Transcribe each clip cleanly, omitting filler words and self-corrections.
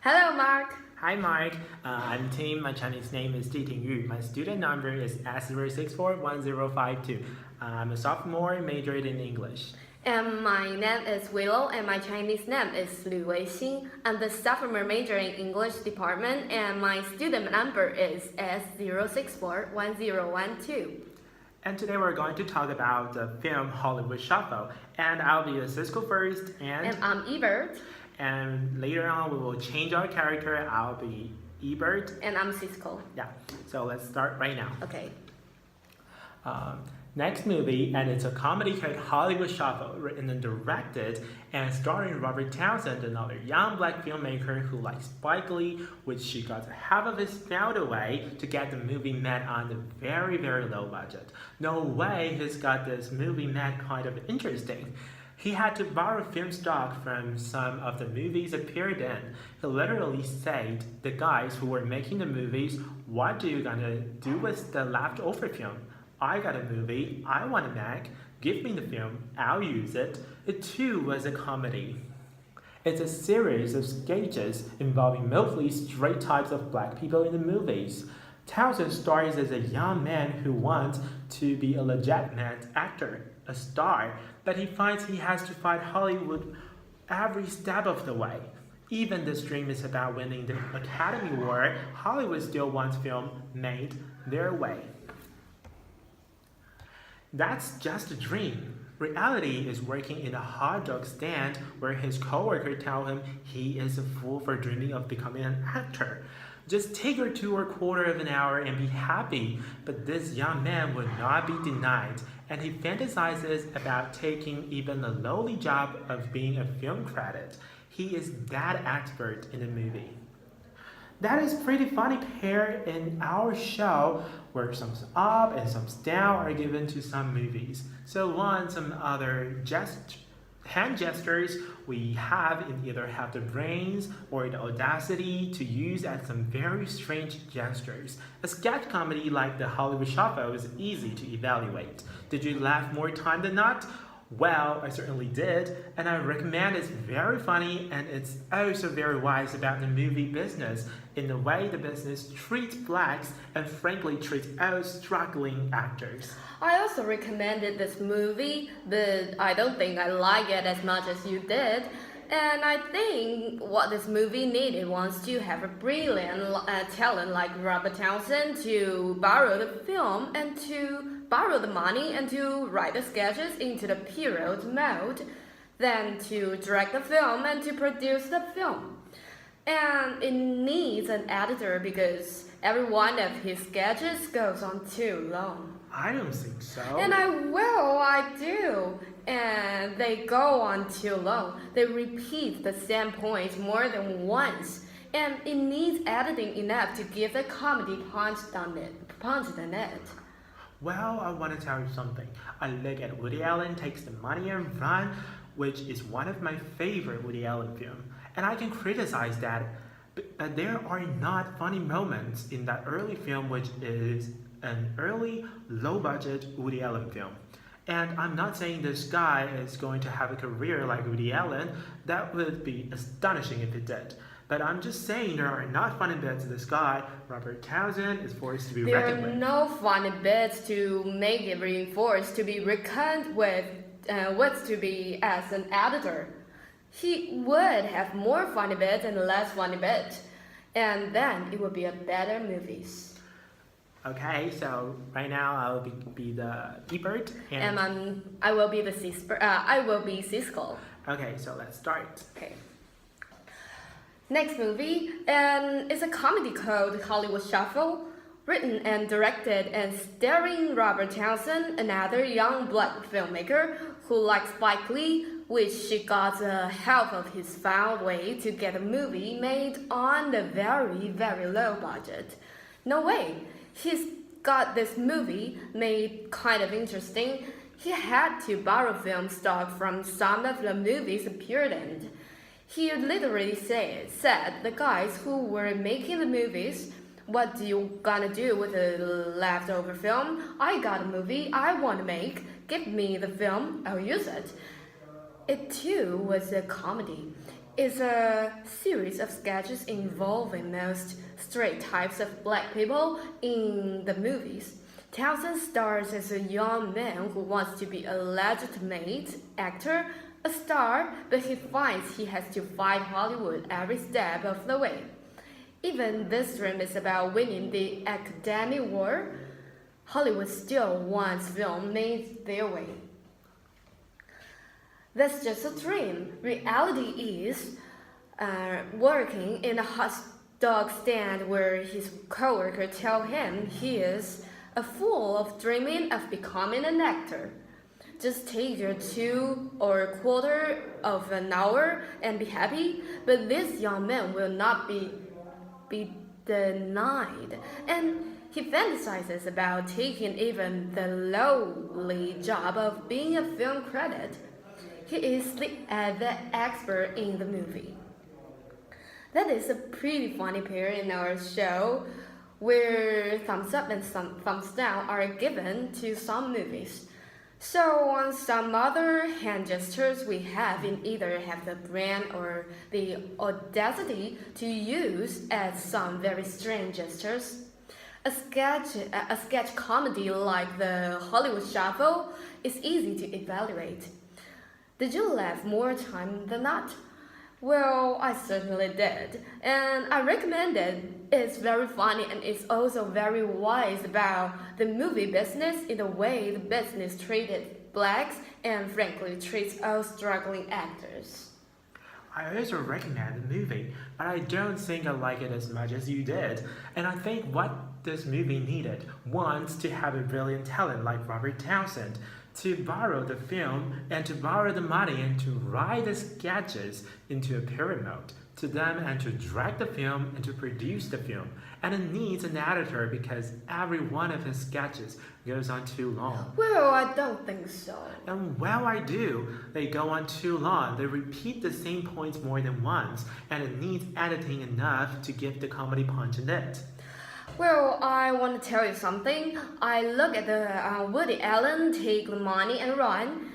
Hello, Mark. Hi Mark, I'm Tim. My Chinese name is Jiting Yu. My student number is S0641052. I'm a sophomore majored in English. And my name is Willow, and my Chinese name is Liu Weixing. I'm the sophomore major in English department, and my student number is S0641012. And today we're going to talk about the film Hollywood Shuffle. And I'll be a Siskel first, And I'm Ebert. And later on we will change our character. I'll be Ebert. And I'm Siskel. Yeah, so let's start right now. Okay. Next movie, and it's a comedy called Hollywood Shuffle, written and directed and starring Robert Townsend, another young black filmmaker who likes Spike Lee, which she got half of his found away to get the movie made on a very, very low budget. No way he's got this movie made kind of interesting. He had to borrow film stock from some of the movies appeared in. He literally said, the guys who were making the movies, what are you gonna do with the leftover film? I got a movie I want to make, give me the film, I'll use it. It too was a comedy. It's a series of sketches involving mostly straight types of black people in the movies. Townsend stars as a young man who wants to be a legitimate actor, a star, but he finds he has to fight Hollywood every step of the way. Even this dream is about winning the Academy Award, Hollywood still wants film made their way. That's just a dream. Reality is working in a hot dog stand where his coworker tells him he is a fool for dreaming of becoming an actor. Just take her to a quarter of an hour and be happy, but this young man would not be denied, and he fantasizes about taking even the lowly job of being a film credit. He is that expert in the movie. That is pretty funny pair in our show where some up and some down are given to some movies. So one, some other hand gestures we have in either have the brains or the audacity to use at some very strange gestures. A sketch comedy like the Hollywood Shuffle is easy to evaluate. Did you laugh more time than not? Well, I certainly did, and I recommend it's very funny and it's also very wise about the movie business in the way the business treats blacks and frankly treats all struggling actors. I also recommended this movie, but I don't think I like it as much as you did. And I think what this movie needed was to have a brilliant talent like Robert Townsend to borrow the film and to borrow the money and to write the sketches into the period mode, then to direct the film and to produce the film. And it needs an editor because every one of his sketches goes on too long. I don't think so. And I do. And they go on too long. They repeat the same points more than once. And it needs editing enough to give the comedy punch on it. Well, I want to tell you something. I look at Woody Allen Takes the Money and Run, which is one of my favorite Woody Allen films. And I can criticize that, but there are not funny moments in that early film, which is an early, low-budget Woody Allen film. And I'm not saying this guy is going to have a career like Woody Allen. That would be astonishing if it did. But I'm just saying there are not funny bits. This guy, Robert Townsend, is forced to be reckoned with. There are no funny bits to make it reinforced, to be reckoned with, what's to be as an editor. He would have more funny bits and less funny bits. And then it would be a better movies. Okay, so right now I'll be the Ebert and I will be the Siskel. Okay, so let's start. Okay. Next movie, and it's a comedy called Hollywood Shuffle, written and directed and starring Robert Townsend, another young black filmmaker who likes Spike Lee, which she got half of his found way to get a movie made on the very, very low budget. No way. He's got this movie made kind of interesting. He had to borrow film stock from some of the movies appeared in. He literally said the guys who were making the movies, what do you gonna do with the leftover film? I got a movie I want to make. Give me the film, I'll use it. It too was a comedy. is a series of sketches involving most stereotypes of black people in the movies. Townsend stars as a young man who wants to be a legitimate actor, a star, but he finds he has to fight Hollywood every step of the way. Even this dream is about winning the Academy Award. Hollywood still wants film made their way. That's just a dream. Reality is working in a hot dog stand where his coworker tell him he is a fool of dreaming of becoming an actor. Just take your 2 or quarter of an hour and be happy, but this young man will not be denied, and he fantasizes about taking even the lowly job of being a film credit. He is the expert in the movie. That is a pretty funny pair in our show, where thumbs up and some thumbs down are given to some movies. So on some other hand gestures we have either have the brand or the audacity to use as some very strange gestures. A sketch comedy like the Hollywood Shuffle is easy to evaluate. Did you laugh more time than not? Well, I certainly did, and I recommend it. It's very funny and it's also very wise about the movie business in the way the business treated blacks and frankly treats all struggling actors. I also recommend the movie, but I don't think I like it as much as you did. And I think what this movie needed was to have a brilliant talent like Robert Townsend to borrow the film and to borrow the money and to write the sketches into a pyramid to them and to direct the film and to produce the film. And it needs an editor because every one of his sketches goes on too long. Well, I don't think so. And well, I do. They go on too long. They repeat the same points more than once, and it needs editing enough to give the comedy punch in it. Well, I want to tell you something. I look at the Woody Allen Take the Money and Run,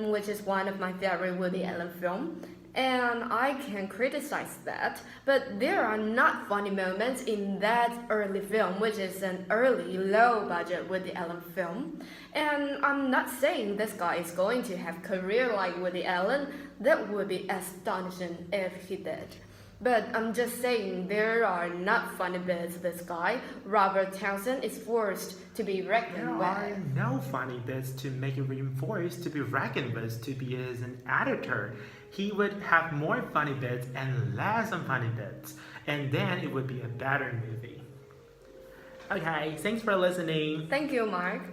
which is one of my favorite Woody Allen films, and I can criticize that. But there are not funny moments in that early film, which is an early, low-budget Woody Allen film. And I'm not saying this guy is going to have a career like Woody Allen. That would be astonishing if he did. But I'm just saying there are not funny bits this guy, Robert Townsend, is forced to be reckoned with. There are no funny bits to make it reinforced to be reckoned with to be as an editor. He would have more funny bits and less unfunny bits, and then it would be a better movie. Okay, thanks for listening. Thank you, Mark.